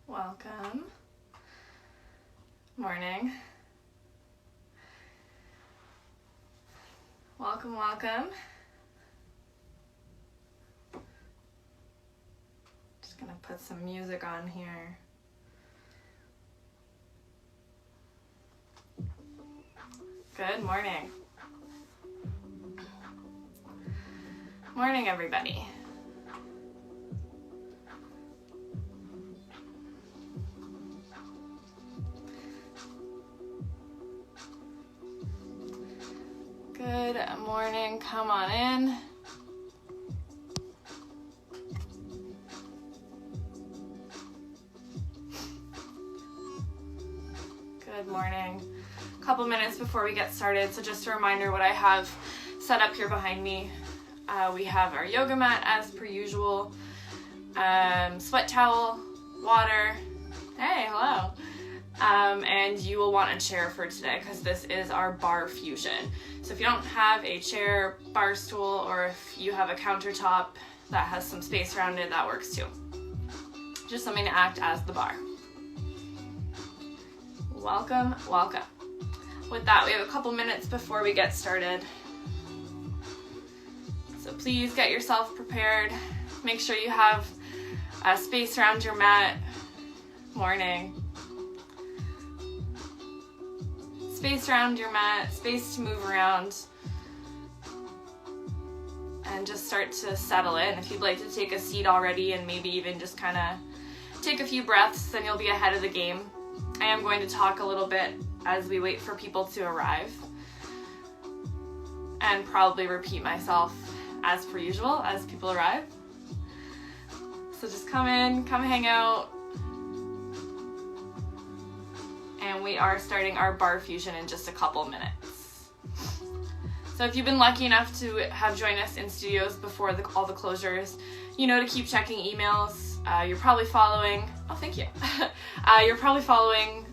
Welcome. Morning. Welcome, welcome. Just gonna put some music on here. Good morning. Morning, everybody. Good morning, come on in. Good morning. A couple minutes before we get started, so just a reminder what I have set up here behind me. We have our yoga mat as per usual, sweat towel, water. Hey, hello. And you will want a chair for today because this is our bar fusion. So if you don't have a chair, bar stool, or if you have a countertop that has some space around it, that works too. Just something to act as the bar. Welcome, welcome. With that, we have a couple minutes before we get started. So please get yourself prepared. Make sure you have a space around your mat. Morning. Space around your mat, space to move around, and just start to settle in. If you'd like to take a seat already and maybe even just kind of take a few breaths, then you'll be ahead of the game. I am going to talk a little bit as we wait for people to arrive, and probably repeat myself as per usual as people arrive. So just come in, come hang out. And we are starting our bar fusion in just a couple minutes. So if you've been lucky enough to have joined us in studios before all the closures, you know to keep checking emails. You're probably following, oh thank you. You're probably following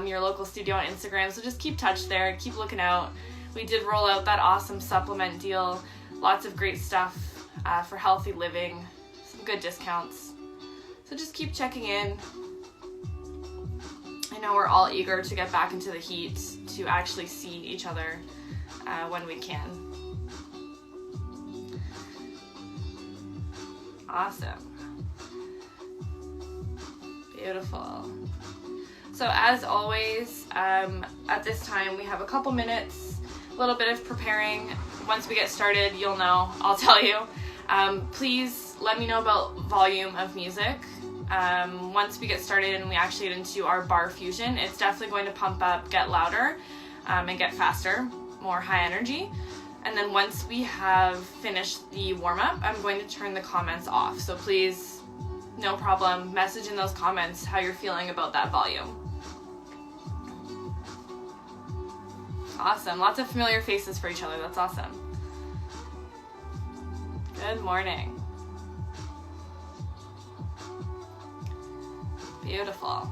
your local studio on Instagram, so just keep touch there, keep looking out. We did roll out that awesome supplement deal, lots of great stuff for healthy living, some good discounts. So just keep checking in. I know we're all eager to get back into the heat, to actually see each other when we can. Awesome. Beautiful. So as always, at this time we have a couple minutes, a little bit of preparing. Once we get started, you'll know, I'll tell you. Please let me know about volume of music. Once we get started and we actually get into our bar fusion, it's definitely going to pump up, get louder, and get faster, more high energy. And then once we have finished the warm-up, I'm going to turn the comments off. So please, no problem, message in those comments how you're feeling about that volume. Awesome, lots of familiar faces for each other, that's awesome. Good morning. Beautiful.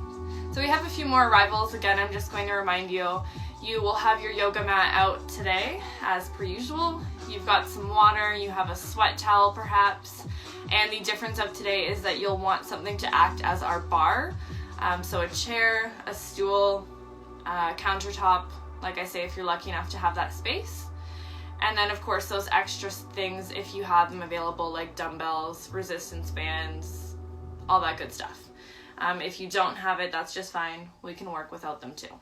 So we have a few more arrivals. Again, I'm just going to remind you, you will have your yoga mat out today as per usual. You've got some water, you have a sweat towel perhaps, and the difference of today is that you'll want something to act as our bar. So a chair, a stool, a countertop, like I say, if you're lucky enough to have that space. And then of course those extra things if you have them available, like dumbbells, resistance bands, all that good stuff. If you don't have it, that's just fine. We can work without them too.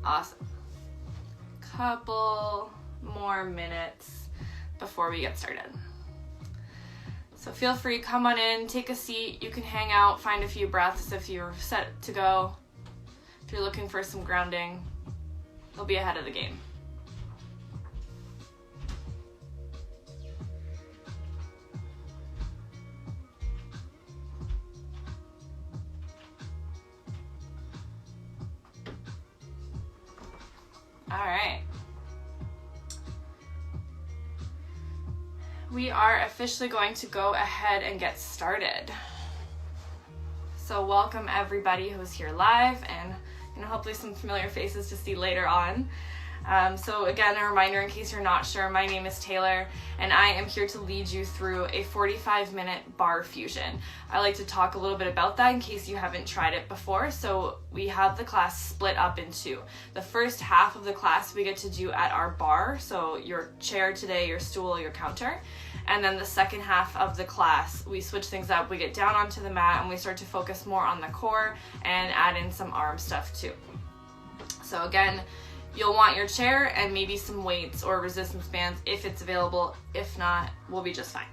Awesome. Couple more minutes before we get started. So feel free, come on in, take a seat. You can hang out, find a few breaths if you're set to go. If you're looking for some grounding, you'll be ahead of the game. All right. We are officially going to go ahead and get started. So welcome everybody who's here live, and hopefully some familiar faces to see later on. So again, a reminder in case you're not sure, my name is Taylor and I am here to lead you through a 45-minute bar fusion. I like to talk a little bit about that in case you haven't tried it before. So we have the class split up in two. The first half of the class we get to do at our bar, so your chair today, your stool, your counter. And then the second half of the class, we switch things up. We get down onto the mat and we start to focus more on the core and add in some arm stuff too. So again, you'll want your chair and maybe some weights or resistance bands if it's available. If not, we'll be just fine.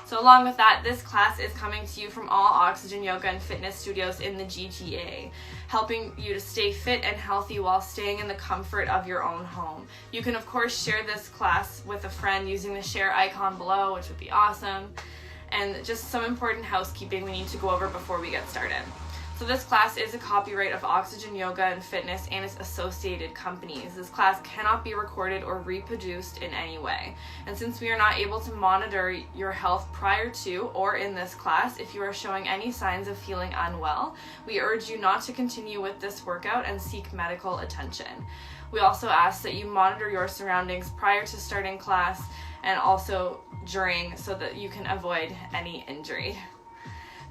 So along with that, this class is coming to you from all Oxygen Yoga and Fitness studios in the GTA, helping you to stay fit and healthy while staying in the comfort of your own home. You can of course share this class with a friend using the share icon below, which would be awesome. And just some important housekeeping we need to go over before we get started. So this class is a copyright of Oxygen Yoga and Fitness and its associated companies. This class cannot be recorded or reproduced in any way. And since we are not able to monitor your health prior to or in this class, if you are showing any signs of feeling unwell, we urge you not to continue with this workout and seek medical attention. We also ask that you monitor your surroundings prior to starting class and also during so that you can avoid any injury.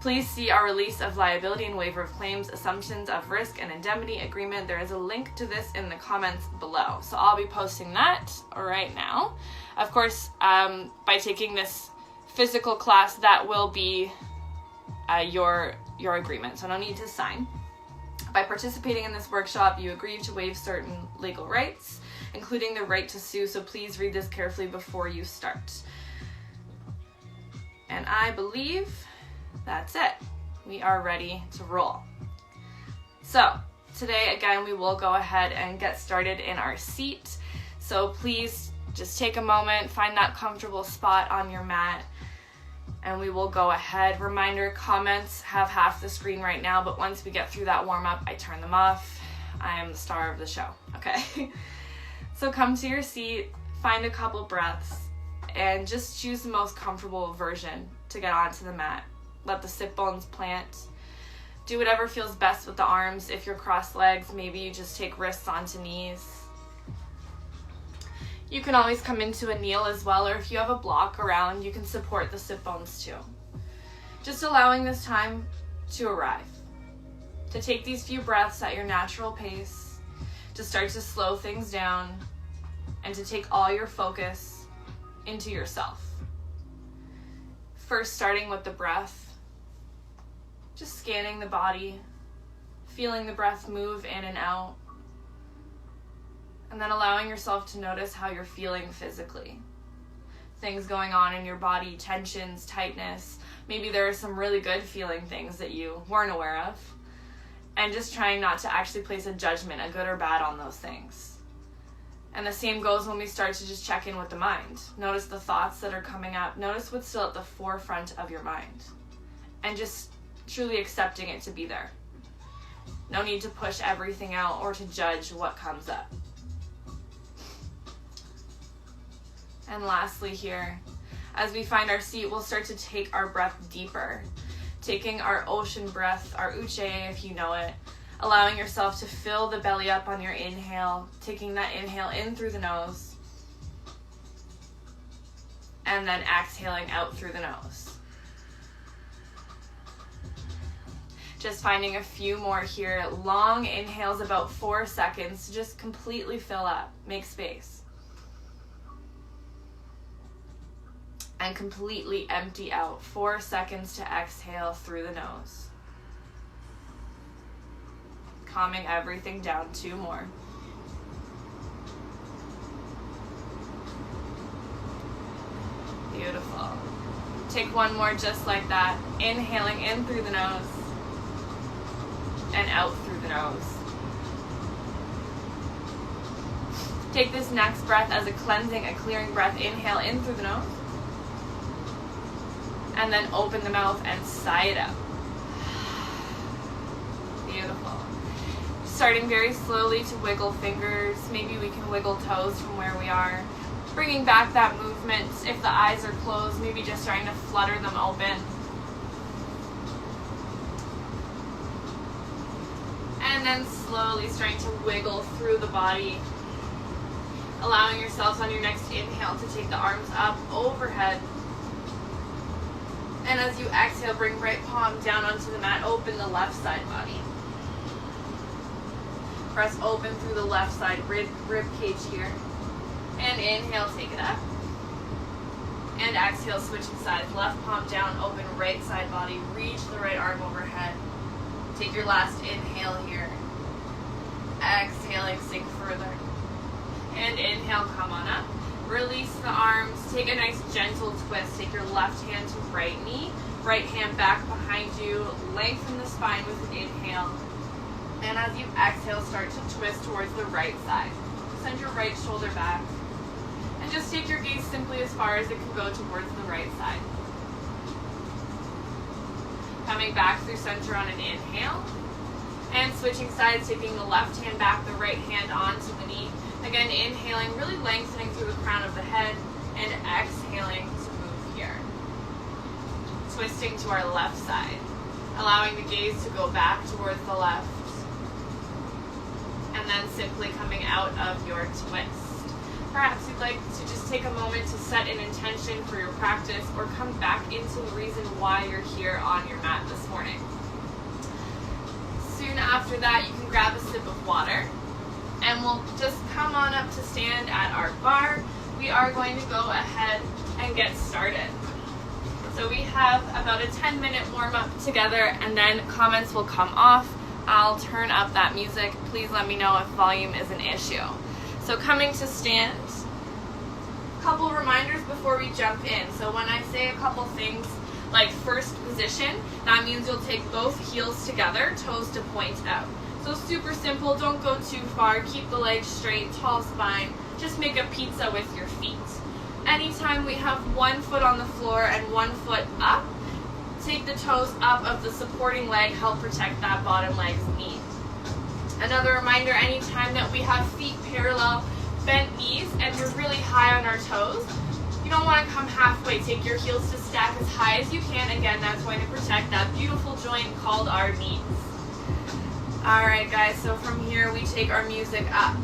Please see our release of liability and waiver of claims, assumptions of risk, and indemnity agreement. There is a link to this in the comments below. So I'll be posting that right now. Of course, by taking this physical class, that will be your agreement. So no need to sign. By participating in this workshop, you agree to waive certain legal rights, including the right to sue. So please read this carefully before you start. And I believe that's it. We are ready to roll. So today, again, we will go ahead and get started in our seat. So please just take a moment, find that comfortable spot on your mat, and we will go ahead. Reminder, comments have half the screen right now, but once we get through that warm-up, I turn them off. I am the star of the show, okay? So come to your seat, find a couple breaths, and just choose the most comfortable version to get onto the mat. Let the sit bones plant. Do whatever feels best with the arms. If you're crossed legs, maybe you just take wrists onto knees. You can always come into a kneel as well, or if you have a block around, you can support the sit bones too. Just allowing this time to arrive. To take these few breaths at your natural pace, to start to slow things down, and to take all your focus into yourself. First, starting with the breath. Just scanning the body, feeling the breath move in and out, and then allowing yourself to notice how you're feeling physically. Things going on in your body, tensions, tightness. Maybe there are some really good feeling things that you weren't aware of, and just trying not to actually place a judgment, a good or bad, on those things. And the same goes when we start to just check in with the mind. Notice the thoughts that are coming up. Notice what's still at the forefront of your mind. And just truly accepting it to be there. No need to push everything out or to judge what comes up. And lastly here, as we find our seat, we'll start to take our breath deeper. Taking our ocean breath, our Uche if you know it, allowing yourself to fill the belly up on your inhale, taking that inhale in through the nose, and then exhaling out through the nose. Just finding a few more here. Long inhales, about 4 seconds, to just completely fill up, make space. And completely empty out. 4 seconds to exhale through the nose. Calming everything down. 2 more. Beautiful. Take 1 more just like that. Inhaling in through the nose. And out through the nose. Take this next breath as a cleansing, a clearing breath. Inhale in through the nose. And then open the mouth and sigh it out. Beautiful. Starting very slowly to wiggle fingers. Maybe we can wiggle toes from where we are. Bringing back that movement. If the eyes are closed, maybe just trying to flutter them open. And then slowly starting to wiggle through the body. Allowing yourselves on your next inhale to take the arms up overhead. And as you exhale, bring right palm down onto the mat. Open the left side body. Press open through the left side rib cage here. And inhale, take it up. And exhale, switching sides. Left palm down, open right side body. Reach the right arm overhead. Take your last inhale here. Exhaling, sink further. And inhale, come on up. Release the arms. Take a nice gentle twist. Take your left hand to right knee. Right hand back behind you. Lengthen the spine with an inhale. And as you exhale, start to twist towards the right side. Send your right shoulder back. And just take your gaze simply as far as it can go towards the right side. Coming back through center on an inhale. And switching sides, taking the left hand back, the right hand onto the knee. Again, inhaling, really lengthening through the crown of the head. And exhaling to move here. Twisting to our left side. Allowing the gaze to go back towards the left. And then simply coming out of your twist. Perhaps you'd like to just take a moment to set an intention for your practice or come back into the reason why you're here on your mat this morning. Soon after that, you can grab a sip of water and we'll just come on up to stand at our bar. We are going to go ahead and get started. So we have about a 10-minute warm-up together and then comments will come off. I'll turn up that music. Please let me know if volume is an issue. So coming to stand, a couple reminders before we jump in. So when I say a couple things like first position, that means you'll take both heels together, toes to point out. So super simple, don't go too far, keep the legs straight, tall spine, just make a pizza with your feet. Anytime we have one foot on the floor and one foot up, take the toes up of the supporting leg, help protect that bottom leg's knee. Another reminder, anytime that we have feet parallel, bent knees, and we're really high on our toes, you don't want to come halfway. Take your heels to stack as high as you can. Again, that's going to protect that beautiful joint called our knees. Alright guys, so from here we take our music up.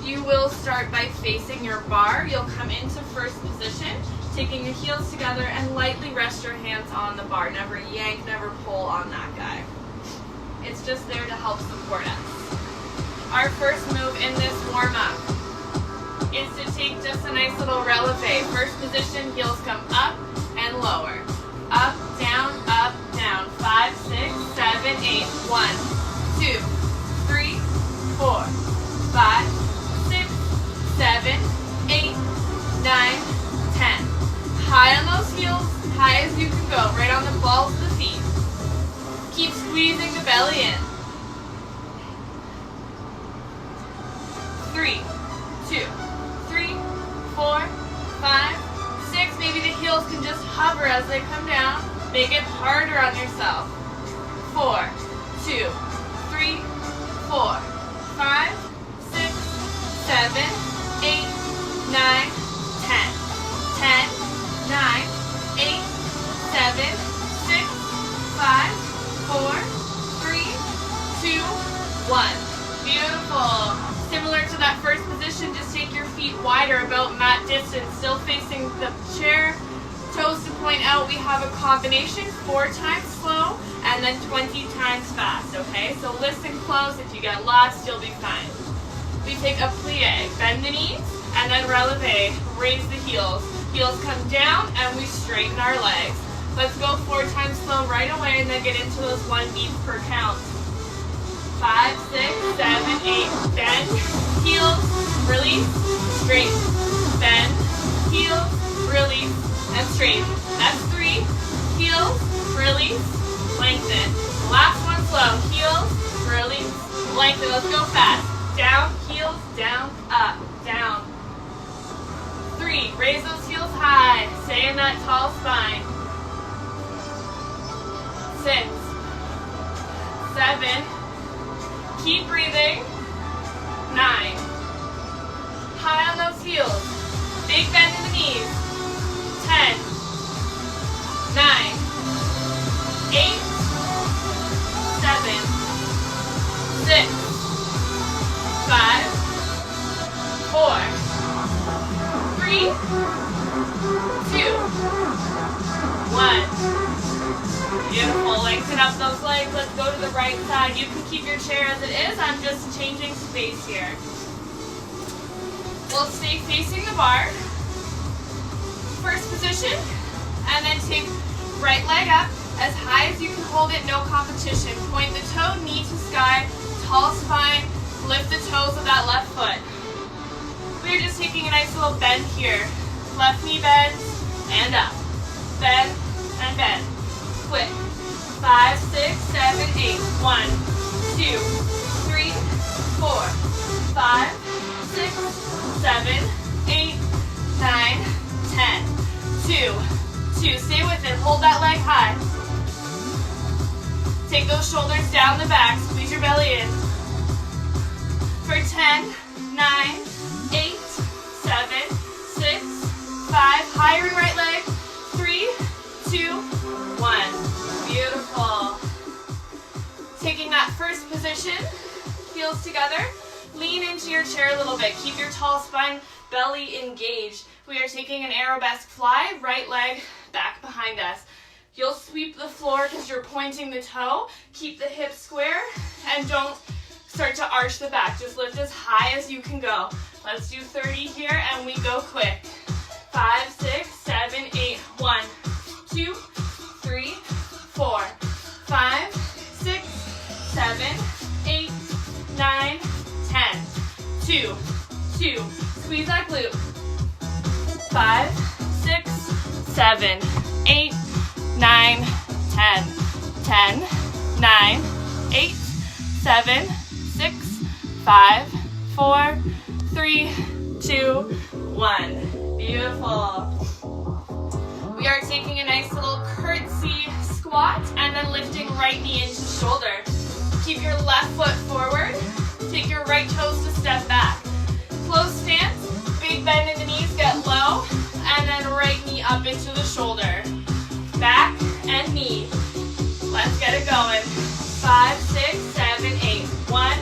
You will start by facing your bar. You'll come into first position, taking the heels together and lightly rest your hands on the bar. Never yank, never pull on that guy. It's just there to help support us. Our first move in this warm-up is to take just a nice little releve. First position, heels come up and lower. Up, down, 5, 6, 7, 8. 1, 2, 3, 4, 5, 6, 7, 8, 9, 10. High on those heels, high as you can go, right on the balls of the feet. Keep squeezing the belly in. 3, 2, 3, 4, 5, 6. Maybe the heels can just hover as they come down. Make it harder on yourself. 4, 2, 3, 4, 5, 6, 7, 8, 9, 10. 10, 9, 8, 7, 6, 5, 4, 3, 2, 1. Beautiful. Similar to that first position, just take your feet wider, about mat distance, still facing the chair. Toes to point out. We have a combination, 4 times slow and then 20 times fast, okay? So listen close. If you get lost, you'll be fine. We take a plie, bend the knees, and then releve, raise the heels. Heels come down and we straighten our legs. Let's go 4 times slow right away and then get into those 1 beats per count. 5, 6, 7, 8. Bend, heels, release, straighten. Bend, heels, release, and straighten. That's 3. Heels, release, lengthen. Last one slow. Heels, release, lengthen. Let's go fast. Down, heels, down, up, down. 3. Raise those heels high. Stay in that tall spine. 6, 7. Keep breathing. 9. High on those heels. Big bend in the knees. 10, 9, 8, 7, 6, 5, 4, right side. You can keep your chair as it is. I'm just changing space here. We'll stay facing the bar. First position, and then take right leg up as high as you can hold it, no competition. Point the toe, knee to sky, tall spine, lift the toes of that left foot. We're just taking a nice little bend here. Left knee bends, and up. Bend, and bend. Quick. 5, 6, 7, 8. 1, 2, 3, 4, 5, 6, 7, 8, 9, 10. 2, 2. Stay with it. Hold that leg high. Take those shoulders down the back. Squeeze your belly in. For 10, 9, 8, 7, 6, 5. Higher right leg. 3, 2, 1. Beautiful. Taking that first position, heels together. Lean into your chair a little bit. Keep your tall spine, belly engaged. We are taking an arabesque fly, right leg back behind us. You'll sweep the floor because you're pointing the toe. Keep the hips square and don't start to arch the back. Just lift as high as you can go. Let's do 30 here and we go quick. 5, 6, 7, 8. 1, 2, 3, 4, 5, 6, 7, 8, 9, 10. 2, 2. Squeeze that glute. 5, 6, 7, 8, 9, 10. 10, 9, 8, 7, 6, 5, 4, 3, 2, 1. Beautiful. We are taking a nice little curtsy squat and then lifting right knee into shoulder. Keep your left foot forward. Take your right toes to step back. Close stance, big bend in the knees, get low, and then right knee up into the shoulder. Back and knee. Let's get it going. 5, 6, 7, 8. 1,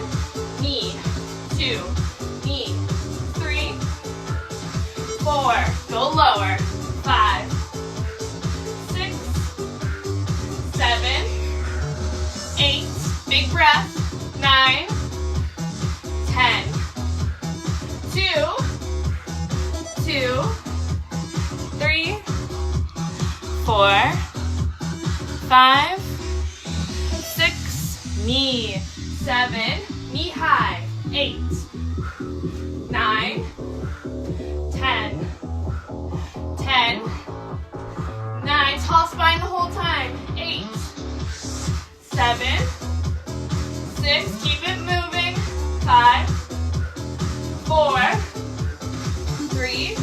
knee. 2, knee. 3, 4. Go lower. 5, 6, 7, 8. Big breath. 9, 10. 2, 3, 4, 5, 6, knee. 7, knee high. 8, 9, 10, 10, 9, tall spine the whole time. 8, 7, 6, keep it moving. 5, 4, 3,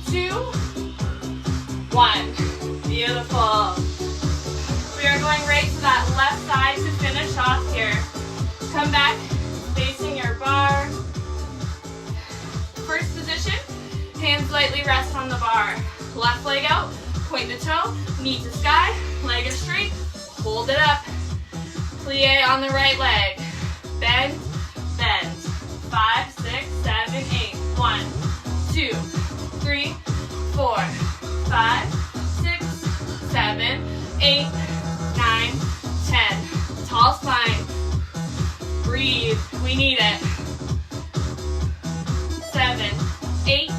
2, 1. Beautiful. We are going right to that left side to finish off here. Come back, facing your bar. First position, hands lightly rest on the bar. Left leg out, point the toe, knee to sky, leg is straight, hold it up. Plie on the right leg. Bend, bend. 5, 6, 7, 8. 1, 2, 3, 4, 5, 6, 7, 8, 9, 10. Tall spine. Breathe. We need it. 7, 8.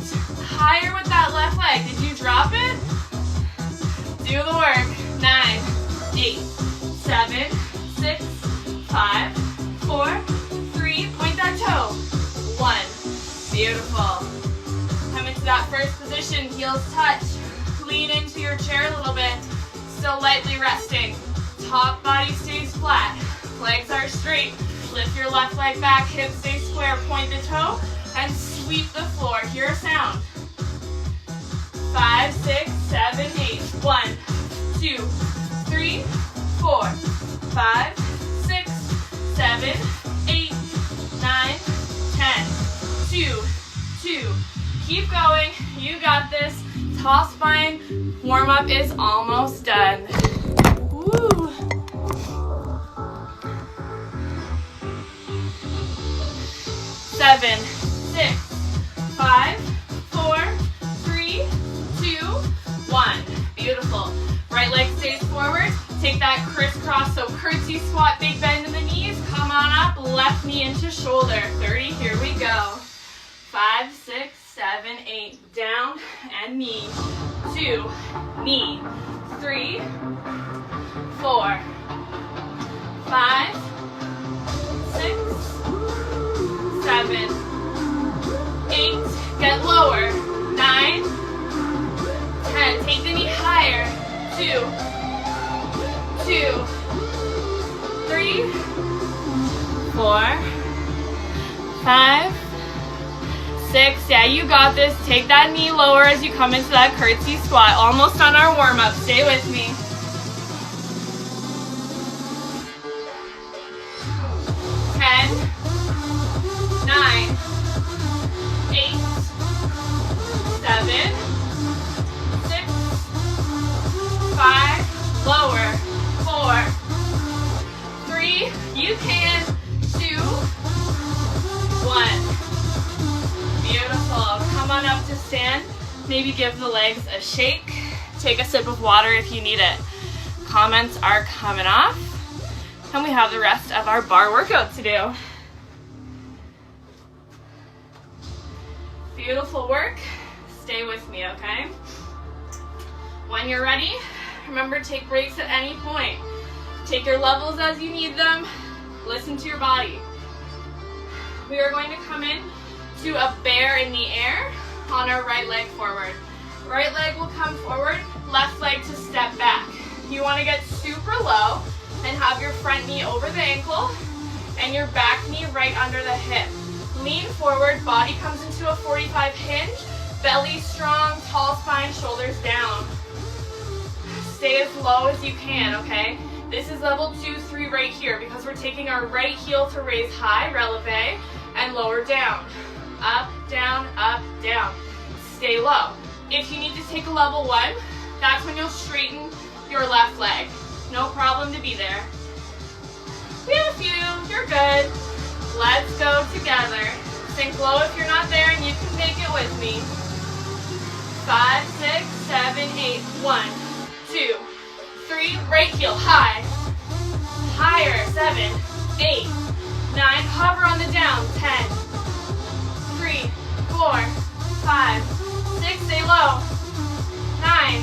Higher with that left leg. Did you drop it? Do the work. 9, 8, 7, 6, 5, 4, 3. Point that toe. 1. Beautiful. Come into that first position. Heels touch. Lean into your chair a little bit. Still lightly resting. Top body stays flat. Legs are straight. Lift your left leg back. Hips stay square. Point the toe and sweep the floor. Hear a sound. 5, 6, 7, 8. 1, 2, 3, 4, 5, 6, 7, 8, 9, 10. 2, 2. Keep going. You got this. Tall spine warm-up is almost done. Woo. Seven, 6, 5, 4, 3, 2, 1. Beautiful. Right leg stays forward. Take that crisscross, so curtsy squat, big bend in the knees. Come on up, left knee into shoulder. 30, here we go. 5, 6, 7, 8, down and knee. 2, knee. 3, 4, 5, 6, 7, 8, get lower. 9, 10, take the knee higher. 2, 2, 3, 4, 5, 6. Yeah, you got this. Take that knee lower as you come into that curtsy squat. Almost on our warm-up. Stay with me. 10, 9, 8, 7, 6, 5, lower, 4, 3, you can, 2, 1. Beautiful. Come on up to stand. Maybe give the legs a shake. Take a sip of water if you need it. Comments are coming off. And we have the rest of our bar workout to do. Beautiful work. Stay with me, okay? When you're ready, remember, take breaks at any point. Take your levels as you need them. Listen to your body. We are going to come in to a bear in the air on our right leg forward. Right leg will come forward, left leg to step back. You want to get super low and have your front knee over the ankle and your back knee right under the hip. Lean forward, body comes into a 45 hinge, belly strong, tall spine, shoulders down. Stay as low as you can, okay? This is level 2, 3 right here because we're taking our right heel to raise high, releve, and lower down. Up, down, stay low. If you need to take a level 1, that's when you'll straighten your left leg. No problem to be there. We have a few, you're good. Let's go together. Sink low if you're not there and you can make it with me. 5, 6, 7, 8, 1, 2, 3, right heel, high. Higher, 7, 8, 9, hover on the down, 10, 3, 4, 5, 6, stay low, 9,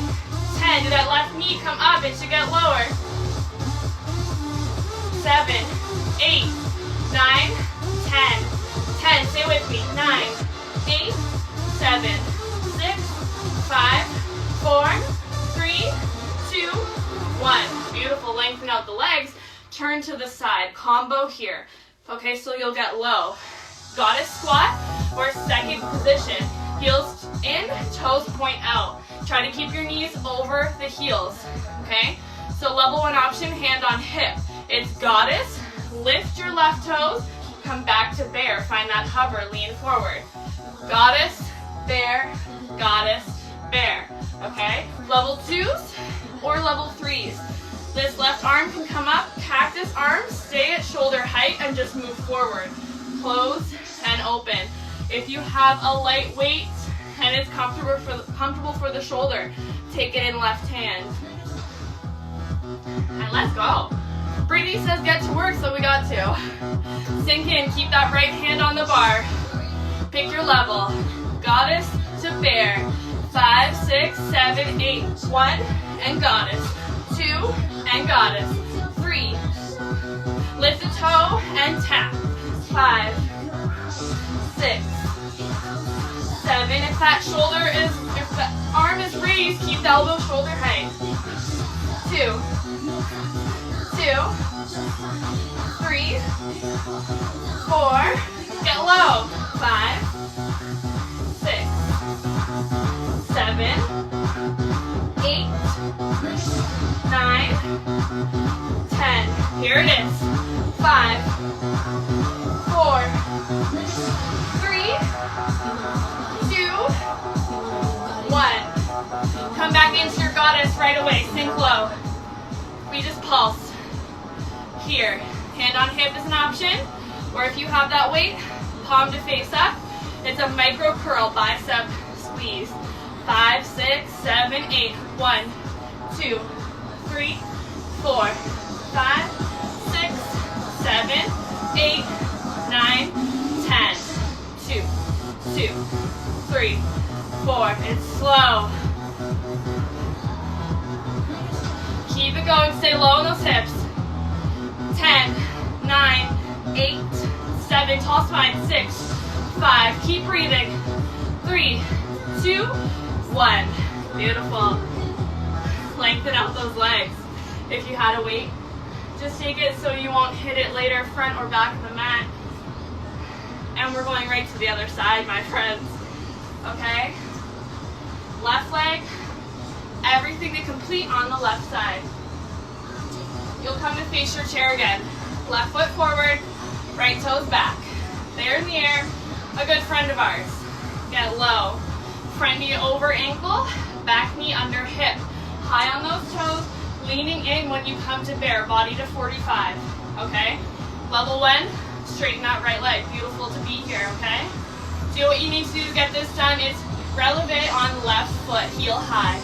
10, do that left knee come up, it should get lower, 7, 8, 9, 10, 10, stay with me, 9, 8, 7, 6, 5, 4, 3, 2, 1. Beautiful, lengthen out the legs, turn to the side, combo here. Okay, so you'll get low. Goddess squat or second position. Heels in, toes point out. Try to keep your knees over the heels, okay? So level 1 option, hand on hip. It's goddess, lift your left toes, come back to bear. Find that hover, lean forward. Goddess, bear, okay? Level 2s or level 3s. This left arm can come up, cactus arm, stay at shoulder height and just move forward. Close and open. If you have a light weight and it's comfortable for the shoulder, take it in left hand. And let's go. Brittany says get to work, so we got to. Sink in, keep that right hand on the bar. Pick your level. Goddess to bear. 5, 6, 7, 8, 1, and goddess. 2, and goddess. 3, lift the toe and tap. 5, 6, 7. If the arm is raised, keep the elbow shoulder height. 2, 3, 4. Get low. 5, 6, 7, 8, 9, 10. Here it is. 5, 4, 3, 2, 1. Come back into your goddess right away. Sink low. We just pulse. Here. Hand on hip is an option. Or if you have that weight, palm to face up. It's a micro curl, bicep squeeze. 5, 6, 7, 8. 1, 2, 3, 4, 5, 8, 9, 10. 2, 2, 3, 4. It's slow. Keep it going. Stay low on those hips. 10, 9, 8, 7. Tall spine. 6, 5. Keep breathing. 3, 2, 1. Beautiful. Lengthen out those legs. If you had a weight, just take it so you won't hit it later, front or back of the mat. And we're going right to the other side, my friends. Okay? Left leg, everything to complete on the left side. You'll come to face your chair again. Left foot forward, right toes back. There in the air, a good friend of ours. Get low. Front knee over ankle, back knee under hip. High on those toes, leaning in when you come to bear, body to 45, okay? Level 1, straighten that right leg. Beautiful to be here, okay? Do what you need to do to get this done. It's releve on left foot, heel high.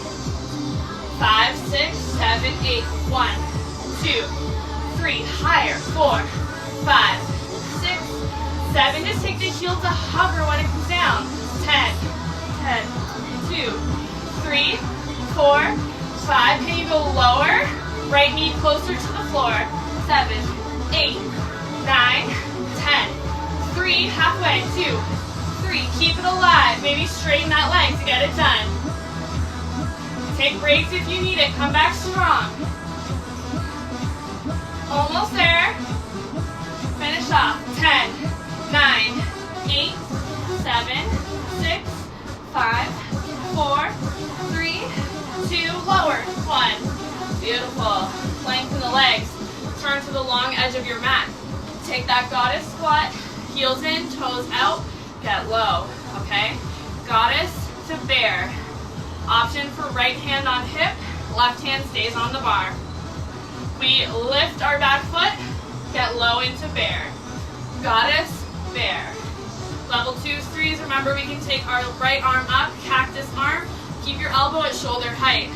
5, 6, 7, 8. 1, 2, 3. Higher. 4, 5, 6, 7. Just take the heel to hover when it comes down. 10, 2, 3, 4, 5. Can you go lower? Right knee closer to the floor. 7, 8, 9, 10. 3, halfway. 2, 3. Keep it alive. Maybe straighten that leg to get it done. Take breaks if you need it. Come back strong. Almost there. Finish off. 10, 9, 8, 7, 6, 5, 4, 3, 2, lower. 1. Beautiful. Lengthen the legs. Turn to the long edge of your mat. Take that goddess squat. Heels in, toes out. Get low. Okay? Goddess to bear. Option for right hand on hip. Left hand stays on the bar. We lift our back foot. Get low into bear. Goddess, bear. Level 2s, 3s. Remember, we can take our right arm up, cactus arm. Keep your elbow at shoulder height.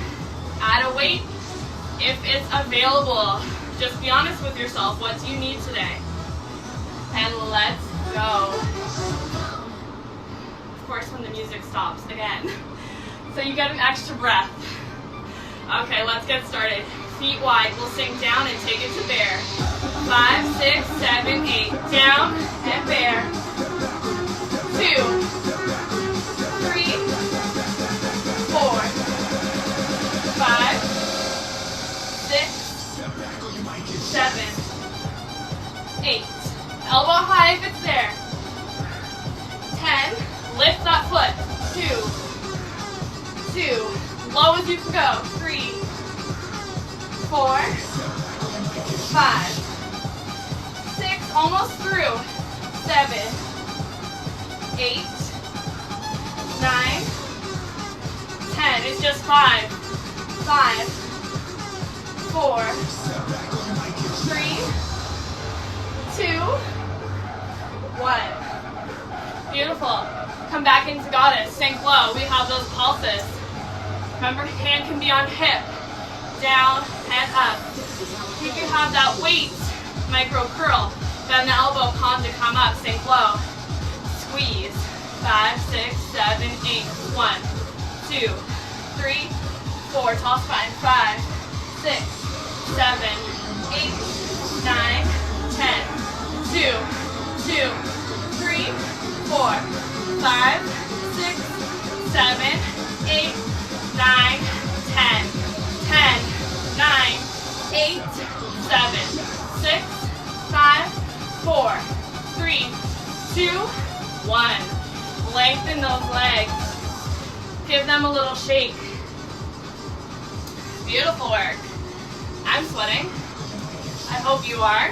Add a weight if it's available. Just be honest with yourself. What do you need today? And let's go. Of course, when the music stops again. So you get an extra breath. Okay, let's get started. Feet wide. We'll sink down and take it to bear. 5, 6, 7, 8. Down and bear. 2, 3, 4, 5, 6, 7, 8. Elbow high if it's there. 10. Lift that foot. 2, low as you can go. 3, 4, 5, 6, almost through. 7, 8, 9, 10. It's just 5, 5, 4, 3, 2, 1. Beautiful. Come back into goddess. Sink low. We have those pulses. Remember, hand can be on hip. Down and up. You can have that weight. Micro curl. Bend the elbow, palm to come up. Sink low. Squeeze. 5, 6, 7, 8. 1, 2, 3, 4. Tall spine. 5, 6, 7, 8, 9, 10. 2, 2, 3, 4, 5, 6, 7, 8, 9, 10. 10, 9, 8, 7, 6, 5, 4, 3, 2, 1. Lengthen those legs. Give them a little shake. Beautiful work. I'm sweating. I hope you are.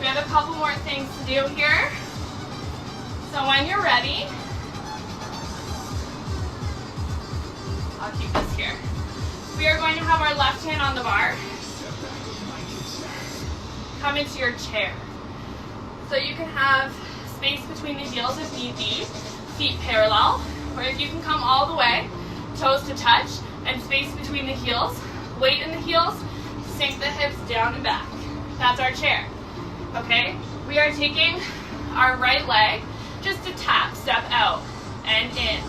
We have a couple more things to do here. So when you're ready, I'll keep this here. We are going to have our left hand on the bar. Come into your chair. So you can have space between the heels if need be, feet parallel, or if you can come all the way, toes to touch, and space between the heels, weight in the heels, sink the hips down and back. That's our chair. Okay? We are taking our right leg, just a tap, step out and in,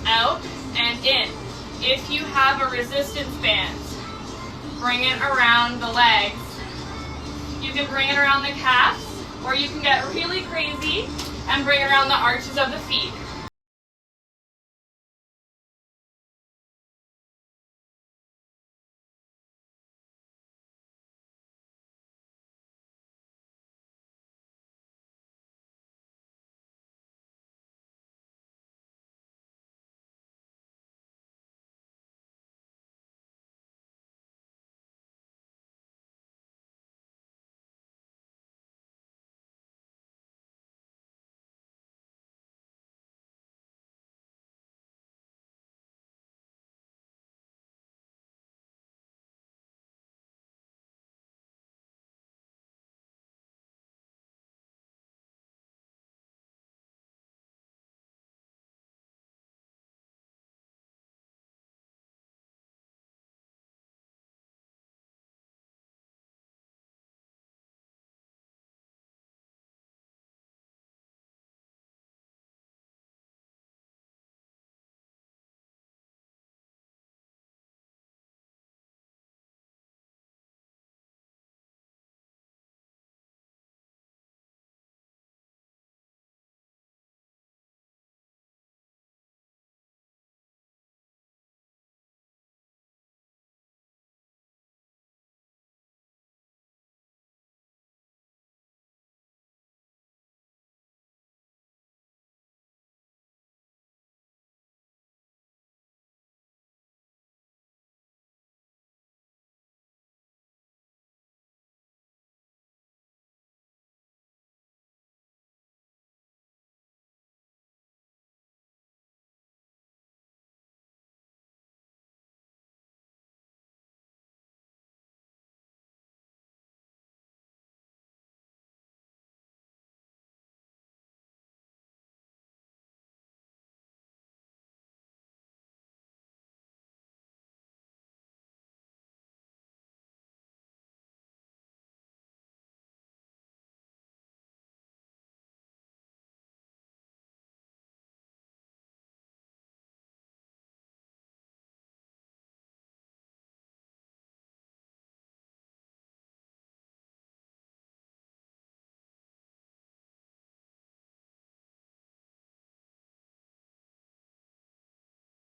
out and in. If you have a resistance band, bring it around the legs. You can bring it around the calves, or you can get really crazy and bring it around the arches of the feet.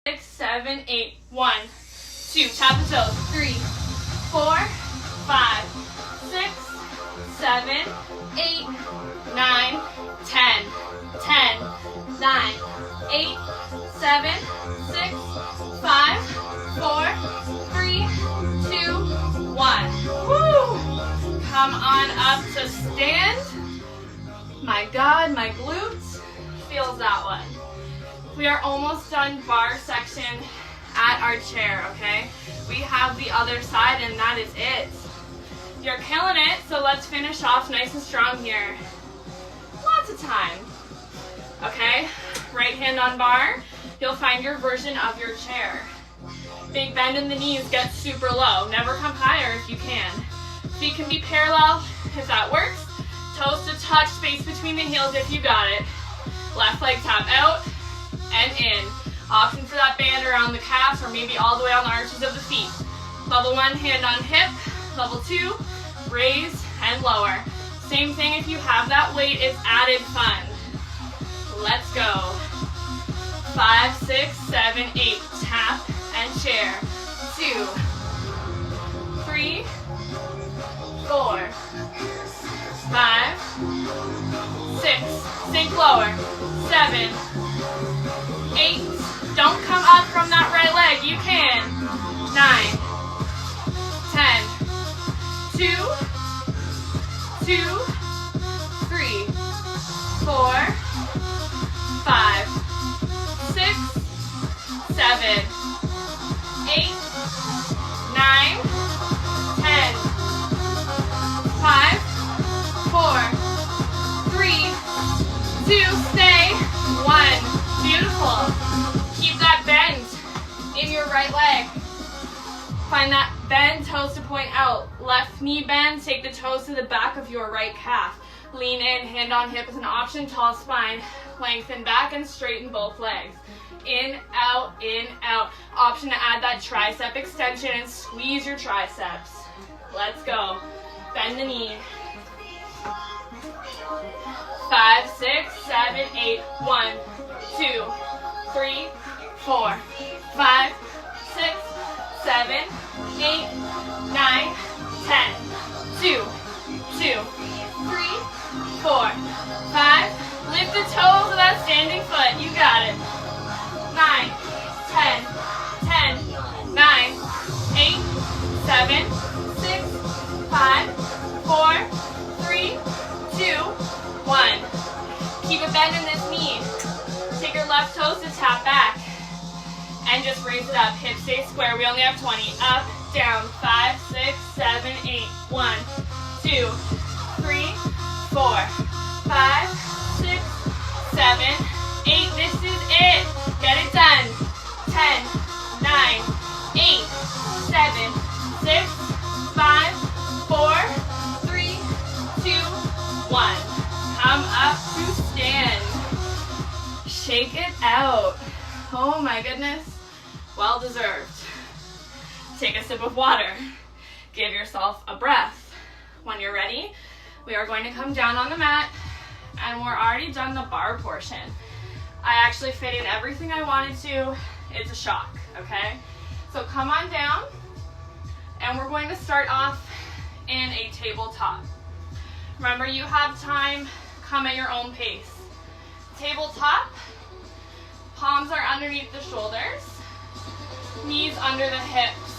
Six, seven, eight. 1, 2. Tap the toes. 3, 4, 5, 6, 7, 8, 9, 10. 10, 9, 8, 7, 6, 5, 4, 3, 2, 1. Woo! Come on up to stand. My God, my glutes feels that one. We are almost done bar section at our chair, okay? We have the other side and that is it. You're killing it, so let's finish off nice and strong here. Lots of time. Okay, right hand on bar. You'll find your version of your chair. Big bend in the knees, get super low. Never come higher if you can. Feet can be parallel if that works. Toes to touch, space between the heels if you got it. Left leg tap out and in. Option for that band around the calves or maybe all the way on the arches of the feet. Level 1, hand on hip. Level 2, raise and lower. Same thing if you have that weight, it's added fun. Let's go. 5, 6, 7, 8. Tap and chair. 2, 3, 4, 5, 6. Sink lower. 7, 8. Don't come up from that right leg. You can. 9, 10. 2, 2, 3, 4, 5, 6, 7, 8, 9, 10. 5, 4, 3, 2, stay. 1. Beautiful. Keep that bend in your right leg. Find that bend, toes to point out. Left knee bend, take the toes to the back of your right calf. Lean in, hand on hip is an option, tall spine. Lengthen back and straighten both legs. In, out, in, out. Option to add that tricep extension and squeeze your triceps. Let's go. Bend the knee. 5, 6, 7, 8. 1, 2, 3, 4, 5, 6, 7, 8, 9, 10. 2, 2, 3, 4, 5. Lift the toes of that standing foot. You got it. 9, 10, 10, 9, 8, 7, 6, 5, 4, 3, 2, 1. Keep a bend in this knee. Take your left toes to tap back. And just raise it up. Hips stay square. We only have 20. Up, down. 5, 6, 7, 8. 1, 2, 3, 4, 5, 6, 7, 8. This is it. Get it done. 10, 9, 8, 7, 6, 5, 4, 3, 2, 1. Come up to stand. Shake it out. Oh my goodness. Well deserved. Take a sip of water. Give yourself a breath. When you're ready, we are going to come down on the mat, and we're already done the bar portion. I actually fit in everything I wanted to. It's a shock, okay? So come on down, and we're going to start off in a tabletop. Remember, you have time. Come at your own pace. Tabletop, palms are underneath the shoulders, knees under the hips.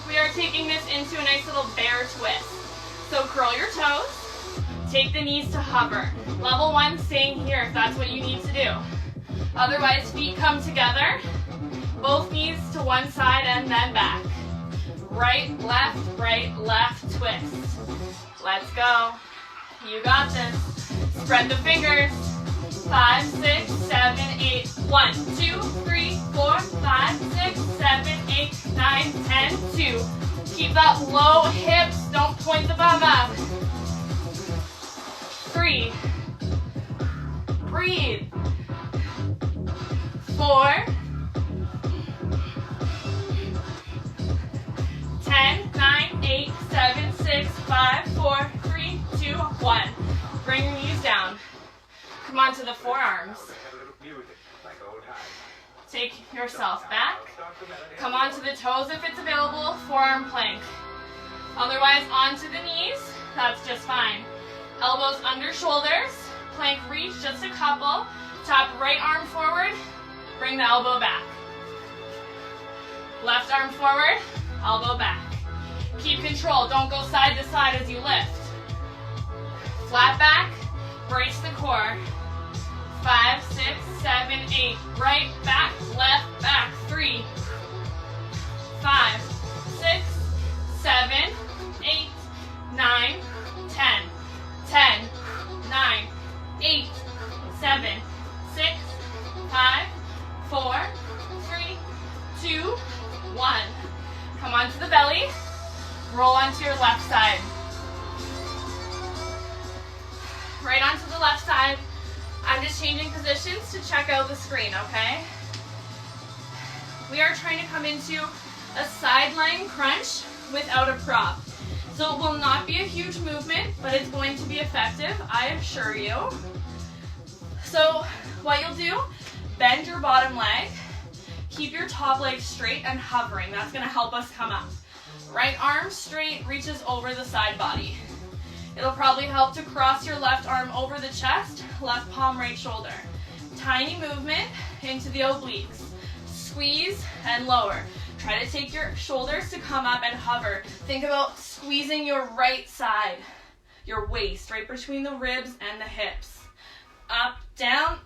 We are taking this into a nice little bear twist. So curl your toes, take the knees to hover. Level 1, staying here if that's what you need to do. Otherwise, feet come together, both knees to one side and then back. Right, left, twist. Let's go. You got this. Spread the fingers. 5, 6, 7, 8. 1, 2, 3, 4, 5, 6, 7, 8, 9, 10, 2. Keep that low hips. Don't point the bum up. 3. Breathe. 4. 10, 9, 8, 7, 6, 5, 4, 3, 2, 1. Bring your knees down. Come on to the forearms. Take yourself back. Come onto the toes if it's available. Forearm plank. Otherwise, onto the knees. That's just fine. Elbows under shoulders. Plank reach, just a couple. Tap right arm forward. Bring the elbow back. Left arm forward. Elbow back. Keep control. Don't go side to side as you lift. Flat back. Brace the core. 5, 6, 7, 8. Right back, left back. 3, 5, 6, 7, 8, 9, 10. 10, 9, 8, 7, 6, 5, 4, 3, 2, 1. Come onto the belly. Roll onto your left side. Right onto the left side. I'm just changing positions to check out the screen, okay? We are trying to come into a side lying crunch without a prop. So it will not be a huge movement, but it's going to be effective, I assure you. So what you'll do, bend your bottom leg, keep your top leg straight and hovering. That's gonna help us come up. Right arm straight, reaches over the side body. It'll probably help to cross your left arm over the chest, left palm, right shoulder. Tiny movement into the obliques. Squeeze and lower. Try to take your shoulders to come up and hover. Think about squeezing your right side, your waist, right between the ribs and the hips. Up, down,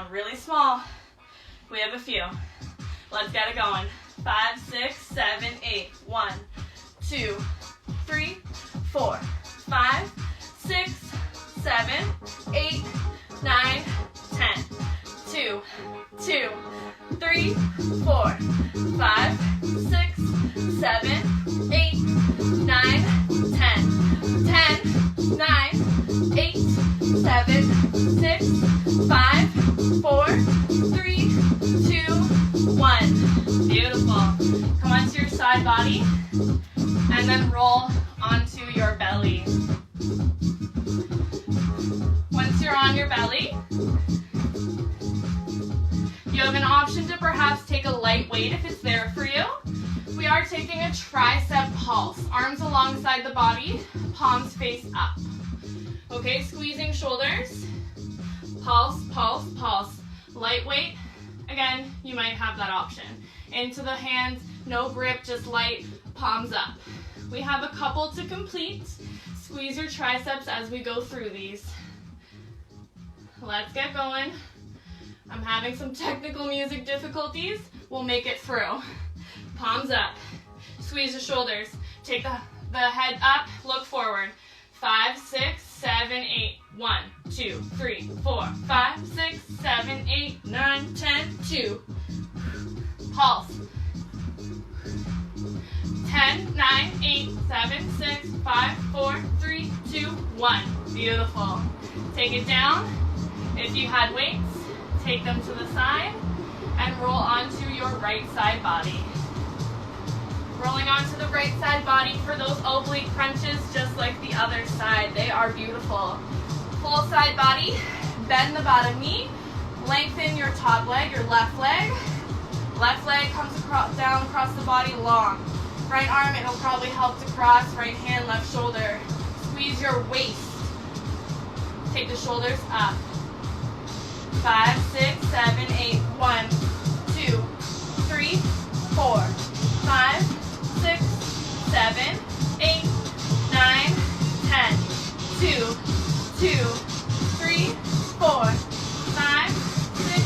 really small. We have a few. Let's get it going. 5, 6, 7, 8. 1, 2, 3, 4, 5, 6, 7, 8, 9, 10. 2, 2, 3, 4, 5, 6, 7, 8, 9, 10. 10, belly. Once you're on your belly, you have an option to perhaps take a light weight if it's there for you. We are taking a tricep pulse. Arms alongside the body, palms face up. Okay, squeezing shoulders. Pulse, pulse, pulse. Light weight, again, you might have that option. Into the hands, no grip, just light, palms up. We have a couple to complete. Squeeze your triceps as we go through these. Let's get going. I'm having some technical music difficulties. We'll make it through. Palms up. Squeeze the shoulders. Take the head up, look forward. 5, 6, 7, 8. 1, 2, 3, 4, 5, 6, 7, 8, 9, 10, 2. Pulse. 10, 9, 8, 7, 6, 5, 4, 3, 2, 1. Beautiful. Take it down. If you had weights, take them to the side and roll onto your right side body. Rolling onto the right side body for those oblique crunches, just like the other side. They are beautiful. Full side body, bend the bottom knee, lengthen your top leg, your left leg. Left leg comes down across the body long. Right arm, it'll probably help to cross. Right hand, left shoulder. Squeeze your waist. Take the shoulders up. 5, 6, 7, 8. 1, 2, 3, 4, 5, 6, 7, 8, 9, 10. 2, 2, 3, 4, 5, 6,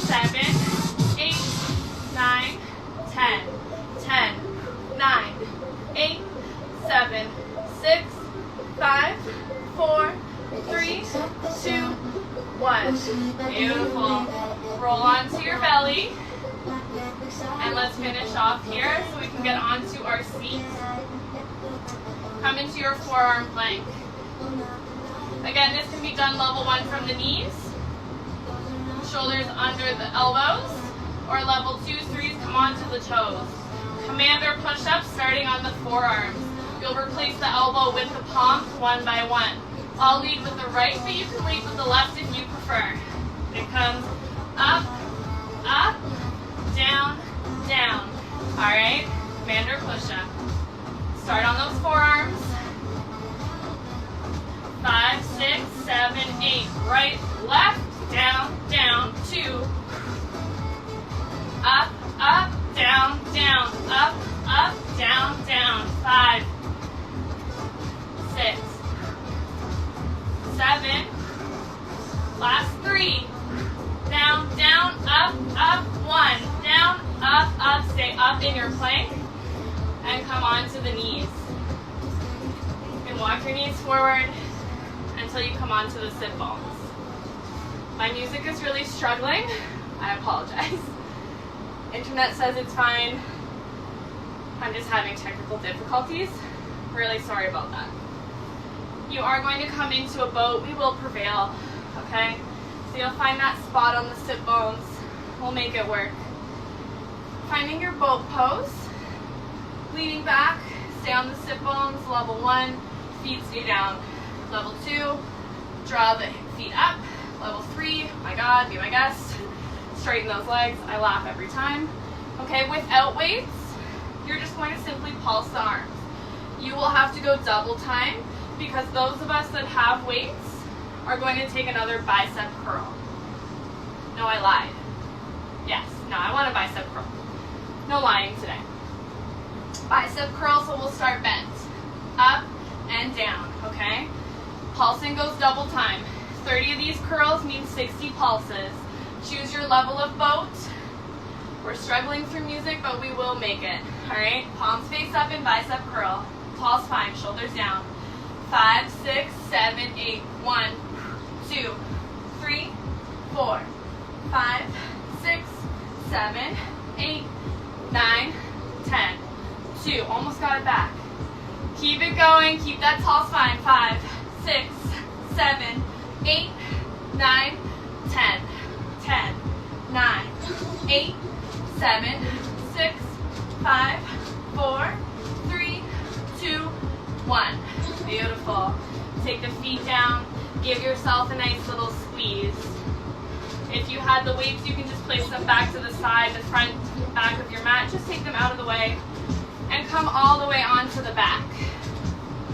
7, 8, 9, 10. 10, 9, 8, 7, 6, 5, 4, 3, 2, 1. Beautiful. Roll onto your belly. And let's finish off here so we can get onto our seat. Come into your forearm plank. Again, this can be done level 1 from the knees. Shoulders under the elbows. Or level 2, 3s, come onto the toes. Commander push-ups starting on the forearms. You'll replace the elbow with the palm one by one. I'll lead with the right, but you can lead with the left if you prefer. It comes up, up, down, down. All right, commander push-up. Start on those forearms. 5, 6, 7, 8. Right, left, down, down, 2. Up, up, down, down, up, up, down, down. 5, 6, 7. Last 3. Down, down, up, up, 1. Down, up, up. Stay up in your plank and come onto the knees. You can walk your knees forward until you come onto the sit bones. My music is really struggling. I apologize. Internet says it's fine. I'm just having technical difficulties. Really sorry about that. You are going to come into a boat. We will prevail, okay? So you'll find that spot on the sit bones. We'll make it work. Finding your boat pose. Leaning back, stay on the sit bones. Level 1, feet stay down. Level 2, draw the feet up. Level 3, my God, be my guest. Straighten those legs. I laugh every time. Okay, without weights, you're just going to simply pulse the arms. You will have to go double time because those of us that have weights are going to take another bicep curl. No, I lied. Yes, no, I want a bicep curl. No lying today. Bicep curl, so we'll start bent. Up and down, okay? Pulsing goes double time. 30 of these curls means 60 pulses. Choose your level of boat. We're struggling through music, but we will make it. All right, palms face up in bicep curl. Pulse 5, shoulders down. 5, 6, 7, 8. 1, 2, 3, 4, 5, 6, 7, 8, 9, 10. 2, almost got it back. Keep it going, keep that tall spine. 5, 6, 7, 8, 9, 10. 10, 9, 8, 7, 6, 5, 4, 3, 2, 1. 1. Beautiful. Take the feet down. Give yourself a nice little squeeze. If you had the weights, you can just place them back to the side, the front, back of your mat. Just take them out of the way and come all the way onto the back.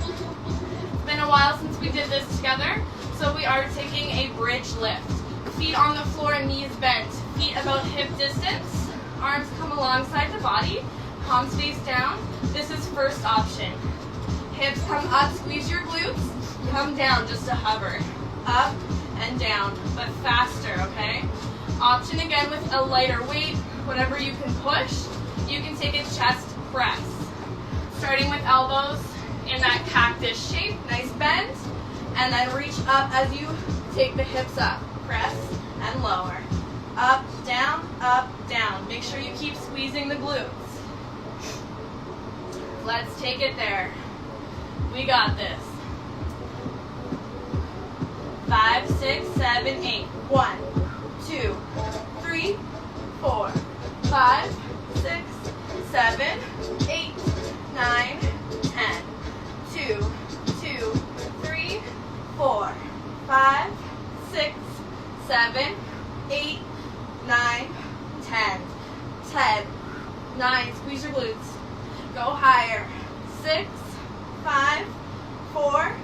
It's been a while since we did this together, so we are taking a bridge lift. Feet on the floor, knees bent. Feet about hip distance. Arms come alongside the body. Palms face down. This is first option. Hips come up, squeeze your glutes. Come down just to hover. Up and down, but faster, okay? Option again with a lighter weight, whatever you can push. You can take a chest press. Starting with elbows in that cactus shape, nice bend, and then reach up as you take the hips up. Press and lower. Up, down. Make sure you keep squeezing the glutes. Let's take it there. We got this. 5, 6, 7, 8. 1, 2, 3, 4, 5, 6, 7, 8, 9, 10. 2, 3, 4, 5, 6, 7, 8, 9, 10. 10, 9. Squeeze your glutes. Go higher. 6, 5, 4,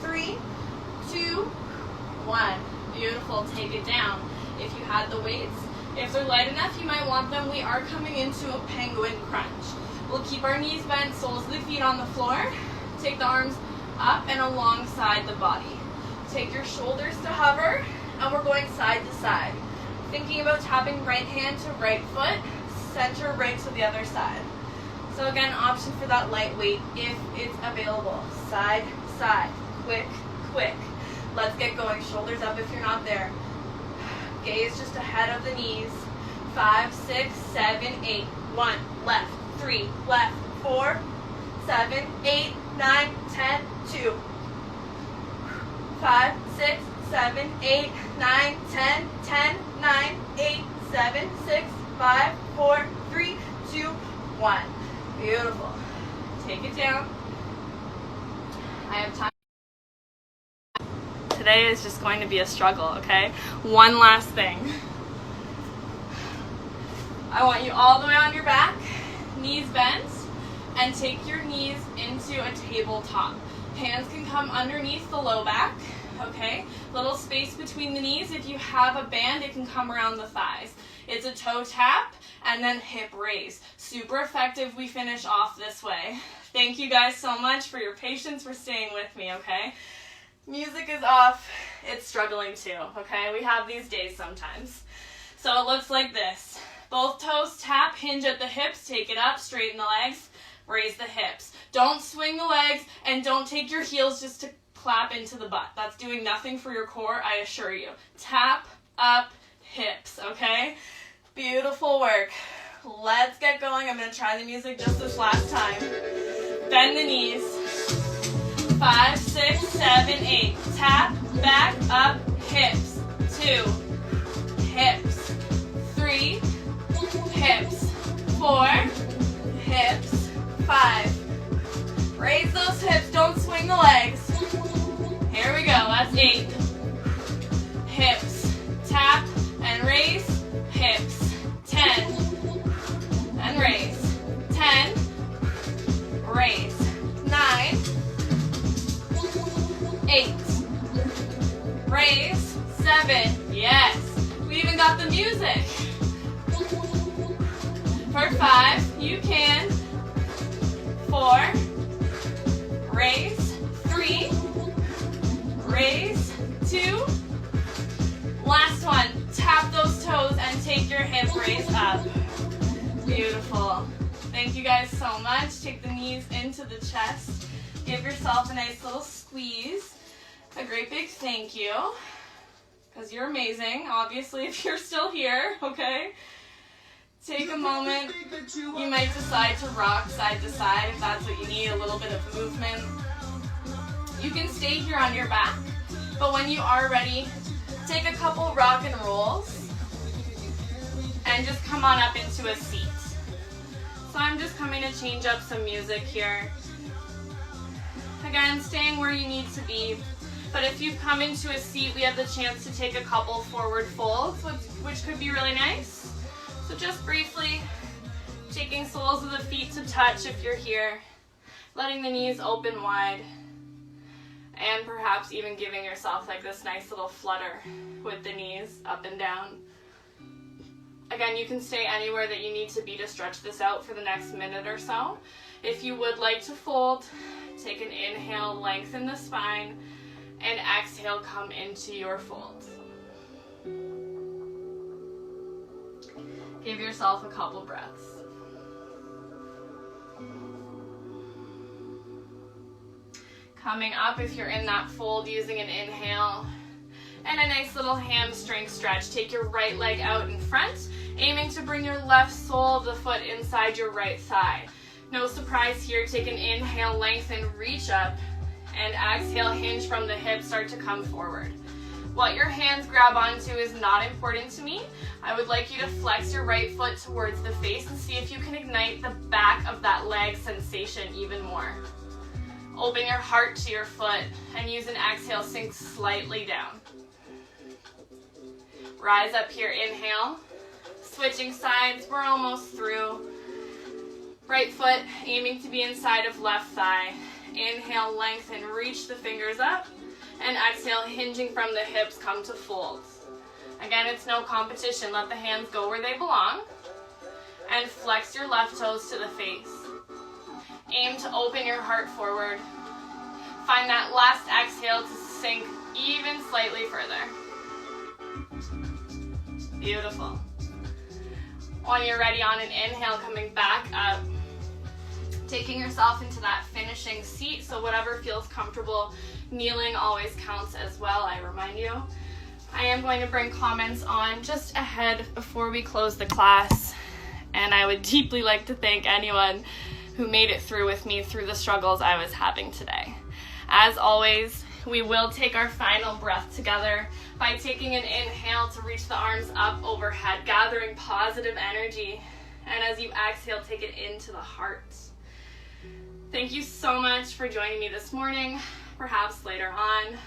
3, 2, 1. Beautiful. Take it down. If you had the weights, if they're light enough, you might want them. We are coming into a penguin crunch. We'll keep our knees bent, soles of the feet on the floor. Take the arms up and alongside the body. Take your shoulders to hover, and we're going side to side. Thinking about tapping right hand to right foot, center right to the other side. So again, option for that light weight if it's available. Side, side, quick, quick. Let's get going. Shoulders up if you're not there. Gaze just ahead of the knees. 5, 6, 7, 8. 1, left, 3, left, 4, 7, 8, 9, 10, 2. 5, 6, 7, 8, 9, 10, 10, 9, 8, 7, 6, 5, 4, 3, 2, 1. Beautiful. Take it down. I have time. Today is just going to be a struggle, okay? One last thing. I want you all the way on your back, knees bent, and take your knees into a tabletop. Hands can come underneath the low back, okay? Little space between the knees. If you have a band, it can come around the thighs. It's a toe tap and then hip raise. Super effective. We finish off this way. Thank you guys so much for your patience, for staying with me, okay? Music is off. It's struggling too, okay? We have these days sometimes. So it looks like this. Both toes tap, hinge at the hips, take it up, straighten the legs, raise the hips. Don't swing the legs, and don't take your heels just to clap into the butt. That's doing nothing for your core, I assure you. Tap, up, hips, okay? Beautiful work. Let's get going. I'm going to try the music just this last time. Bend the knees. 5, 6, 7, 8. Tap, back, up, hips. 2, hips. 3, hips. 4, hips. 5. Raise those hips. Don't swing the legs. Here we go. That's 8. Hips. Tap and raise. Hips. 10. And raise. 10. Raise. 9. 8. Raise. 7. Yes. We even got the music. For 5, you can. 4. Raise. 3. Raise. 2. Last one. Tap those toes and take your hip raise up. Beautiful. Thank you guys so much. Take the knees into the chest. Give yourself a nice little squeeze. A great big thank you. Because you're amazing, obviously, if you're still here, okay? Take a moment. You might decide to rock side to side if that's what you need, a little bit of movement. You can stay here on your back, but when you are ready, take a couple rock and rolls and just come on up into a seat. So I'm just coming to change up some music here. Again, staying where you need to be. But if you've come into a seat, we have the chance to take a couple forward folds, which could be really nice. So just briefly, taking soles of the feet to touch if you're here, letting the knees open wide, and perhaps even giving yourself like this nice little flutter with the knees up and down. Again, you can stay anywhere that you need to be to stretch this out for the next minute or so. If you would like to fold, take an inhale, lengthen the spine, and exhale, come into your fold. Give yourself a couple breaths. Coming up, if you're in that fold, using an inhale and a nice little hamstring stretch. Take your right leg out in front, aiming to bring your left sole of the foot inside your right thigh. No surprise here, take an inhale, lengthen, reach up, and exhale, hinge from the hips, start to come forward. What your hands grab onto is not important to me. I would like you to flex your right foot towards the face and see if you can ignite the back of that leg sensation even more. Open your heart to your foot and use an exhale, sink slightly down. Rise up here, inhale. Switching sides, we're almost through. Right foot aiming to be inside of left thigh. Inhale, lengthen, reach the fingers up, and exhale, hinging from the hips, come to fold. Again, it's no competition. Let the hands go where they belong, and flex your left toes to the face. Aim to open your heart forward. Find that last exhale to sink even slightly further. Beautiful. When you're ready on an inhale, coming back up, taking yourself into that finishing seat, so whatever feels comfortable. Kneeling always counts as well, I remind you. I am going to bring comments on just ahead before we close the class, and I would deeply like to thank anyone who made it through with me through the struggles I was having today. As always, we will take our final breath together by taking an inhale to reach the arms up overhead, gathering positive energy, and as you exhale, take it into the heart. Thank you so much for joining me this morning. Perhaps later on,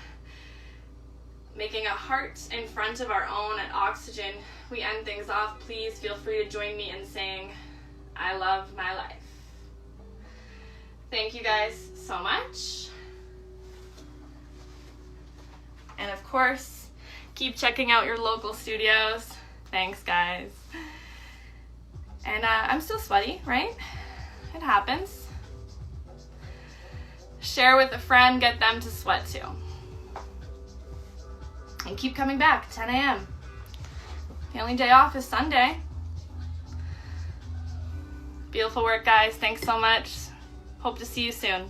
making a heart in front of our own at oxygen, we end things off. Please feel free to join me in saying, I love my life. Thank you guys so much. And of course, keep checking out your local studios. Thanks, guys. And I'm still sweaty, right? It happens. Share with a friend, get them to sweat too. And keep coming back, 10 a.m. The only day off is Sunday. Beautiful work, guys. Thanks so much. Hope to see you soon.